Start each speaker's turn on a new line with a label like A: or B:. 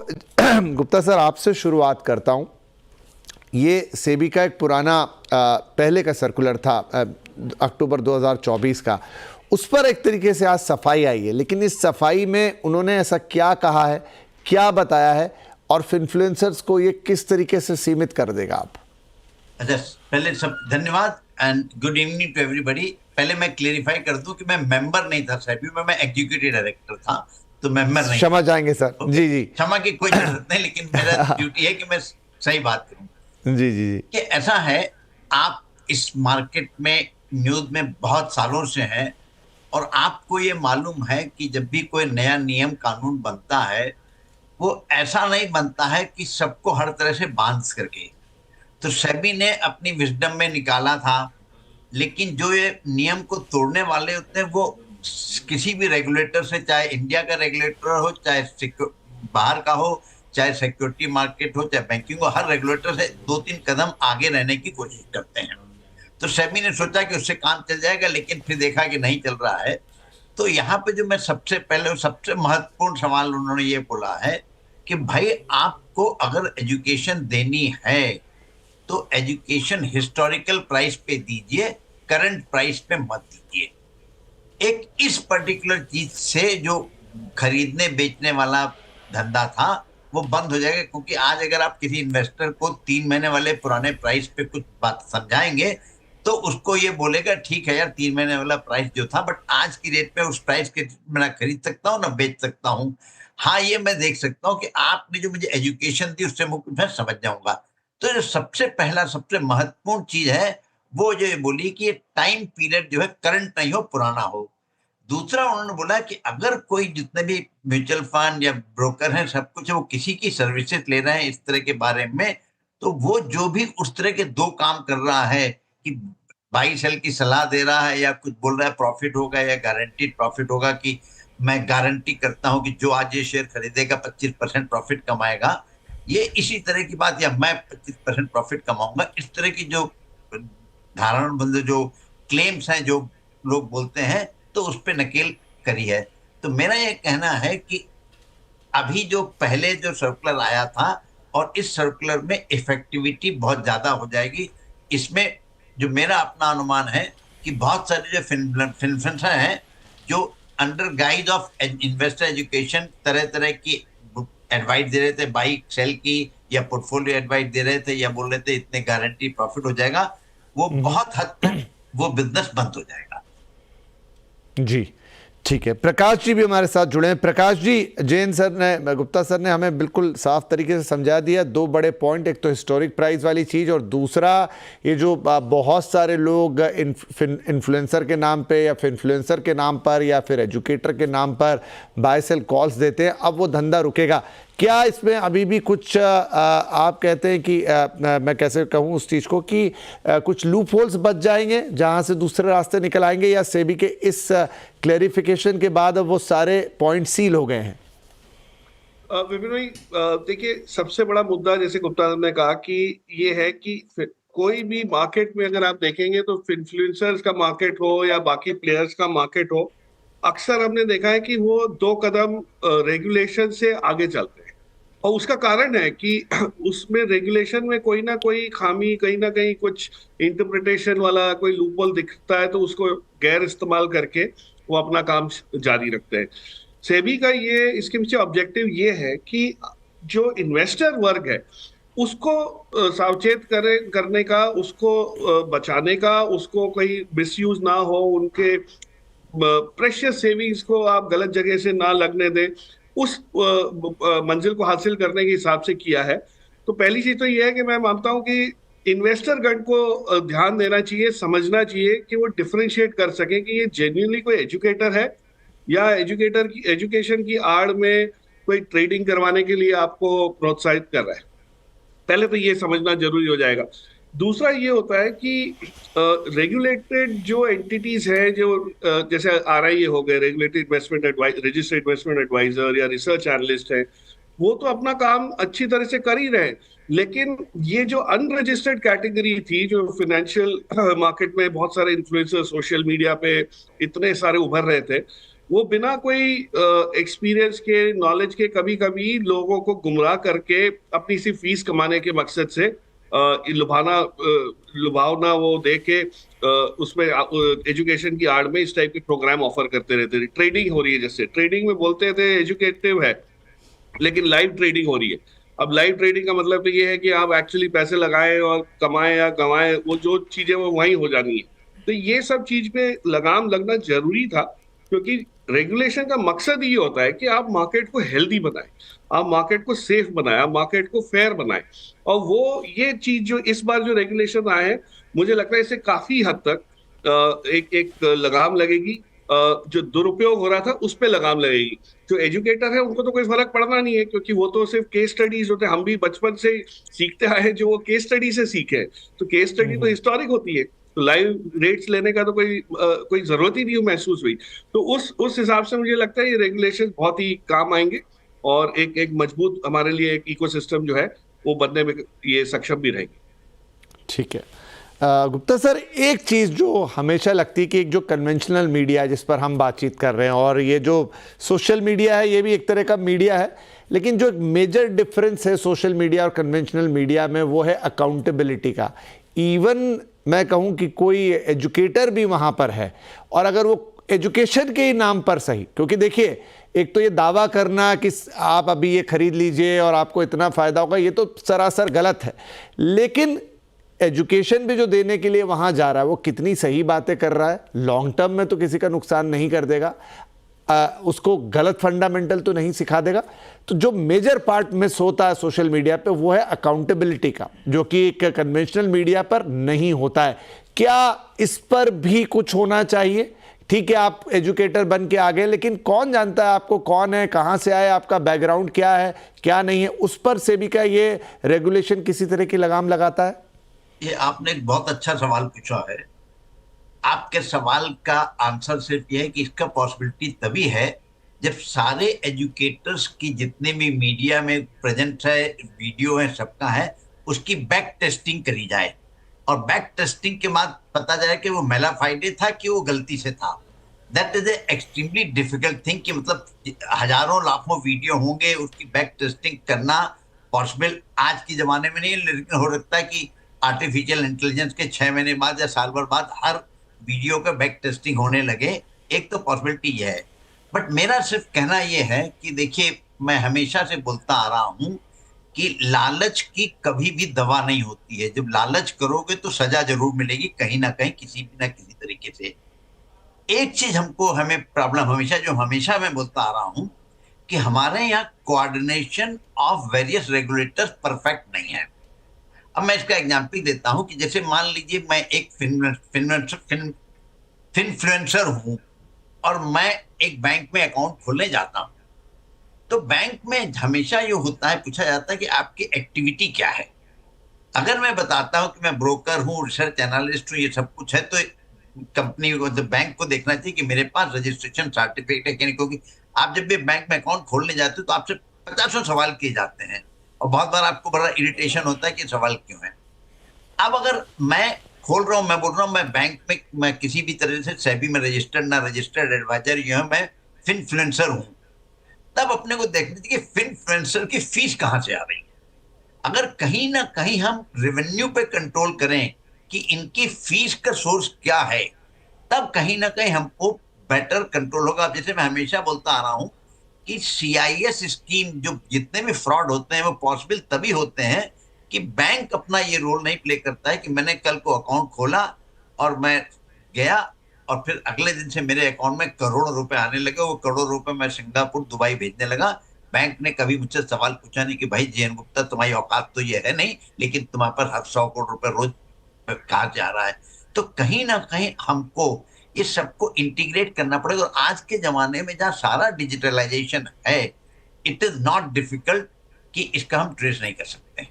A: Gupta sir, आपसे शुरुआत करता हूं। ये सेबी का एक पुराना पहले का सर्कुलर था, अक्टूबर 2024 का। उस पर एक तरीके से आज सफाई आई है, लेकिन इस सफाई में उन्होंने ऐसा क्या कहा है, क्या बताया है, और इन्फ्लुएंसर्स को ये किस तरीके से सीमित कर देगा? आप
B: अच्छा, पहले सब धन्यवाद and good evening to everybody. पहले मैं क्लेरिफाई कर दूं कि मैं मेंबर नहीं था सेबी में, मैं एग्जीक्यूटिव डायरेक्टर था, तो मेंबर नहीं
A: क्षमा
B: था।
A: चाहेंगे सर।
B: ओके,
A: जी जी।
B: क्षमा की कोई जरूरत नहीं, लेकिन मेरा ड्यूटी है कि मैं सही बात करूं।
A: जी जी जी।
B: कि ऐसा है, आप इस मार्केट में न्यूज में बहुत सालों से हैं, और आपको ये मालूम है कि जब भी कोई नया नियम कानून बनता है, वो ऐसा नहीं बनता है कि सबको हर तरह से बांध करके। तो सेबी ने अपनी विजडम में निकाला था, लेकिन जो ये नियम को तोड़ने वाले होते हैं, वो किसी भी रेगुलेटर से, चाहे इंडिया का रेगुलेटर हो, चाहे बाहर का हो, चाहे सिक्योरिटी मार्केट हो, चाहे बैंकिंग हो, हर रेगुलेटर से 2-3 कदम आगे रहने की कोशिश करते हैं। तो सेबी ने सोचा कि उससे काम चल जाएगा, लेकिन फिर देखा कि नहीं चल रहा है। तो यहाँ पे जो मैं सबसे पहले सबसे महत्वपूर्ण सवाल उन्होंने ये बोला है कि भाई, आपको अगर एजुकेशन देनी है तो एजुकेशन हिस्टोरिकल प्राइस पे दीजिए, करंट प्राइस पे मत दीजिए। एक इस पर्टिकुलर चीज से जो खरीदने बेचने वाला धंधा था, वो बंद हो जाएगा। क्योंकि आज अगर आप किसी इन्वेस्टर को 3 महीने वाले पुराने प्राइस पे कुछ बात समझाएंगे, तो उसको ये बोलेगा ठीक है यार, 3 महीने वाला प्राइस जो था, बट आज की रेट पे उस प्राइस के मैं ना खरीद सकता हूँ ना बेच सकता हूँ। हाँ, ये मैं देख सकता हूँ कि आपने जो मुझे एजुकेशन दी उससे मैं समझ जाऊंगा। तो जो सबसे पहला सबसे महत्वपूर्ण चीज है, वो जो ये बोली कि ये टाइम पीरियड जो है करंट नहीं हो, पुराना हो। दूसरा, उन्होंने बोला कि अगर कोई, जितने भी म्यूचुअल फंड या ब्रोकर हैं, सब कुछ वो किसी की सर्विसेज ले रहे हैं इस तरह के बारे में, तो वो जो भी उस तरह के दो काम कर रहा है कि बाई सेल की सलाह दे रहा है, या कुछ बोल रहा है प्रॉफिट होगा या गारंटीड प्रॉफिट होगा, कि मैं गारंटी करता हूं कि जो आज ये शेयर खरीदेगा 25% प्रॉफिट कमाएगा, ये इसी तरह की बात, या मैं 25% प्रॉफिट कमाऊंगा, इस तरह की जो धारणा बंद जो क्लेम्स हैं जो लोग बोलते हैं, तो उस पर नकेल करी है। तो मेरा ये कहना है कि अभी जो पहले जो सर्कुलर आया था, और इस सर्कुलर में इफेक्टिविटी बहुत ज्यादा हो जाएगी। इसमें जो मेरा अपना अनुमान है कि बहुत सारे जो फिन्फ्लुएंसर हैं, जो under guide of investor education तरह तरह की एडवाइस दे रहे थे, बाई सेल की या पोर्टफोलियो एडवाइस दे रहे थे, या बोल रहे थे इतने गारंटी प्रॉफिट हो जाएगा, वो बहुत हद तक वो बिजनेस बंद हो जाएगा।
A: जी ठीक है। प्रकाश जी भी हमारे साथ जुड़े हैं। प्रकाश जी, जैन सर ने, गुप्ता सर ने हमें बिल्कुल साफ तरीके से समझा दिया दो बड़े पॉइंट, एक तो हिस्टोरिक प्राइस वाली चीज़, और दूसरा ये जो बहुत सारे लोग इन्फ्लुएंसर के नाम पे या फिर इन्फ्लुएंसर के नाम पर या फिर एजुकेटर के नाम पर बाय सेल कॉल्स देते हैं, अब वो धंधा रुकेगा क्या? इसमें अभी भी कुछ आप कहते हैं कि मैं कैसे कहूँ उस चीज़ को कि कुछ लूप होल्स बच जाएंगे जहां से दूसरे रास्ते निकल आएंगे, या सेबी के इस क्लैरिफिकेशन के बाद अब वो सारे पॉइंट सील हो गए हैं?
C: विपिन भाई, देखिए, सबसे बड़ा मुद्दा जैसे गुप्ता ने कहा कि ये है कि कोई भी मार्केट में अगर आप देखेंगे तो इन्फ्लुएंसर्स का मार्केट हो या बाकी प्लेयर्स का मार्केट हो, अक्सर हमने देखा है कि वो 2 कदम रेगुलेशन से आगे चलते हैं। और उसका कारण है कि उसमें रेगुलेशन में कोई ना कोई खामी, कहीं ना कहीं कुछ इंटरप्रिटेशन वाला कोई लूपहोल दिखता है, तो उसको गैर इस्तेमाल करके वो अपना काम जारी रखते हैं। सेबी का ये, इसके पीछे ऑब्जेक्टिव ये है कि जो इन्वेस्टर वर्ग है उसको सावचेत करने का, उसको बचाने का, उसको कोई मिसयूज ना हो, उनके प्रेशियस सेविंग्स को आप गलत जगह से ना लगने दें, उस मंजिल को हासिल करने के हिसाब से किया है। तो पहली चीज तो यह है कि मैं मानता हूं कि इन्वेस्टर गण को ध्यान देना चाहिए, समझना चाहिए कि वो डिफरेंशिएट कर सके कि ये जेन्युइनली कोई एजुकेटर है या एजुकेटर की एजुकेशन की आड़ में कोई ट्रेडिंग करवाने के लिए आपको प्रोत्साहित कर रहा है। पहले तो ये समझना जरूरी हो जाएगा। दूसरा ये होता है कि रेगुलेटेड जो एंटिटीज हैं, जो जैसे आरआईए हो गए, regulated investment adviser, registered investment adviser या रिसर्च एनालिस्ट है, वो तो अपना काम अच्छी तरह से कर ही रहे हैं। लेकिन ये जो अनरजिस्टर्ड कैटेगरी थी, जो फाइनेंशियल मार्केट में बहुत सारे इन्फ्लुएंसर सोशल मीडिया पे इतने सारे उभर रहे थे, वो बिना कोई एक्सपीरियंस के, नॉलेज के, कभी कभी लोगों को गुमराह करके अपनी सी फीस कमाने के मकसद से लुभावना वो दे के उसमें एजुकेशन की आड़ में इस टाइप के प्रोग्राम ऑफर करते रहते थे। ट्रेडिंग हो रही है, जैसे ट्रेडिंग में बोलते थे एजुकेटिव है, लेकिन लाइव ट्रेडिंग हो रही है। अब लाइव ट्रेडिंग का मतलब तो ये है कि आप एक्चुअली पैसे लगाएं और कमाएं या गंवाएं, वो जो चीजें वो वहीं हो जानी है। तो ये सब चीज पे लगाम लगना जरूरी था, क्योंकि रेगुलेशन का मकसद ये होता है कि आप मार्केट को हेल्दी बनाएं, आप मार्केट को सेफ बनाएं, आप मार्केट को फेयर बनाएं। और वो ये चीज जो इस बार जो रेगुलेशन आए हैं, मुझे लगता है इससे काफी हद तक एक एक लगाम लगेगी। जो दुरुपयोग हो रहा था उस पे लगाम लगेगी। जो एजुकेटर है उनको तो कोई फर्क पड़ना नहीं है, क्योंकि वो तो सिर्फ केस स्टडीज होते हैं। हम भी बचपन से सीखते आए हैं जो वो केस स्टडी से सीखे। तो केस स्टडी तो हिस्टोरिक होती है, तो लाइव रेट्स लेने का तो कोई जरूरत ही नहीं महसूस हुई। तो उस हिसाब से मुझे लगता है ये रेगुलेशन बहुत ही काम आएंगे, और एक एक मजबूत हमारे लिए एक इकोसिस्टम जो है वो बनने में ये सक्षम भी रहेंगे।
A: ठीक है गुप्ता सर, एक चीज़ जो हमेशा लगती है कि एक जो कन्वेंशनल मीडिया है जिस पर हम बातचीत कर रहे हैं, और ये जो सोशल मीडिया है ये भी एक तरह का मीडिया है, लेकिन जो एक मेजर डिफरेंस है सोशल मीडिया और कन्वेंशनल मीडिया में वो है अकाउंटेबिलिटी का। इवन मैं कहूँ कि कोई एजुकेटर भी वहाँ पर है, और अगर वो एजुकेशन के ही नाम पर सही, क्योंकि देखिए एक तो ये दावा करना कि आप अभी ये खरीद लीजिए और आपको इतना फ़ायदा होगा, ये तो सरासर गलत है। लेकिन एजुकेशन भी जो देने के लिए वहाँ जा रहा है वो कितनी सही बातें कर रहा है, लॉन्ग टर्म में तो किसी का नुकसान नहीं कर देगा, उसको गलत फंडामेंटल तो नहीं सिखा देगा। तो जो मेजर पार्ट मिस होता है सोशल मीडिया पे वो है अकाउंटेबिलिटी का, जो कि एक कन्वेंशनल मीडिया पर नहीं होता है। क्या इस पर भी कुछ होना चाहिए? ठीक है, आप एजुकेटर बन के आ गए, लेकिन कौन जानता है आपको कौन है, कहाँ से आए, आपका बैकग्राउंड क्या है, क्या नहीं है, उस पर से भी क्या ये रेगुलेशन किसी तरह की लगाम लगाता है?
B: ये आपने एक बहुत अच्छा सवाल पूछा है। आपके सवाल का आंसर सिर्फ ये है कि इसका पॉसिबिलिटी तभी है जब सारे एजुकेटर्स की जितने भी मीडिया में प्रेजेंट है, वीडियो है, सबका है, उसकी बैक टेस्टिंग करी जाए, और बैक टेस्टिंग के बाद पता जाए कि वो मेलाफाइडे था कि वो गलती से था। That is a extremely difficult thing, कि मतलब हजारों लाखों वीडियो होंगे, उसकी बैक टेस्टिंग करना पॉसिबल आज के जमाने में नहीं है, लेकिन हो सकता है कि आर्टिफिशियल इंटेलिजेंस के 6 महीने बाद या साल भर बाद हर वीडियो का बैक टेस्टिंग होने लगे। एक तो पॉसिबिलिटी ये है, बट मेरा सिर्फ कहना ये है कि देखिए, मैं हमेशा से बोलता आ रहा हूं कि लालच की कभी भी दवा नहीं होती है। जब लालच करोगे तो सजा जरूर मिलेगी कहीं ना कहीं, किसी ना किसी तरीके से। एक चीज हमें प्रॉब्लम हमेशा मैं बोलता आ रहा हूं कि हमारे यहाँ coordination of various regulators perfect नहीं है। अब मैं इसका एग्जाम्पल देता हूं कि जैसे मान लीजिए मैं एक फिनफ्लुएंसर हूं और मैं एक बैंक में अकाउंट खोलने जाता हूं, तो बैंक में हमेशा ये होता है, पूछा जाता है कि आपकी एक्टिविटी क्या है। अगर मैं बताता हूं कि मैं ब्रोकर हूं, रिसर्च एनालिस्ट हूं, ये सब कुछ है, तो कंपनी को, तो बैंक को देखना चाहिए कि मेरे पास रजिस्ट्रेशन सर्टिफिकेट है कि नहीं, क्योंकि आप जब भी बैंक में अकाउंट खोलने जाते हो तो आपसे 50 सवाल किए जाते हैं, और बहुत बार आपको बड़ा इरिटेशन होता है कि सवाल क्यों है। अब अगर मैं खोल रहा हूं, मैं बोल रहा हूं मैं बैंक में, मैं किसी भी तरह से सेबी में रजिस्टर्ड ना रजिस्टर्ड एडवाइजर ये हूं, मैं फिनफ्लुएंसर हूं, तब अपने को देखना चाहिए कि फिनफ्लुएंसर की फीस कहां से आ रही है। अगर कहीं ना कहीं हम रेवेन्यू पे कंट्रोल करें कि इनकी फीस का सोर्स क्या है, तब कहीं ना कहीं हमको बेटर कंट्रोल होगा। जैसे मैं हमेशा बोलता आ रहा हूं कि CIS स्कीम, जो जितने भी फ्रॉड होते हैं वो पॉसिबल तभी होते हैं कि बैंक अपना ये रोल नहीं प्ले करता है कि मैंने कल को अकाउंट खोला और मैं गया और फिर अगले दिन से मेरे अकाउंट में करोड़ों रुपए आने लगे, वो करोड़ों रुपए मैं सिंगापुर, दुबई भेजने लगा। बैंक ने कभी मुझसे सवाल पूछा नहीं कि भाई JN गुप्ता तुम्हारी औकात तो ये है नहीं, लेकिन तुम्हारे पर हर 100 करोड़ रुपए रोज कहा जा रहा है। तो कहीं ना कहीं हमको इस सबको इंटीग्रेट करना पड़ेगा, और आज के जमाने में जहां सारा डिजिटलाइजेशन है, इट इज नॉट डिफिकल्ट कि इसका हम ट्रेस नहीं कर सकते।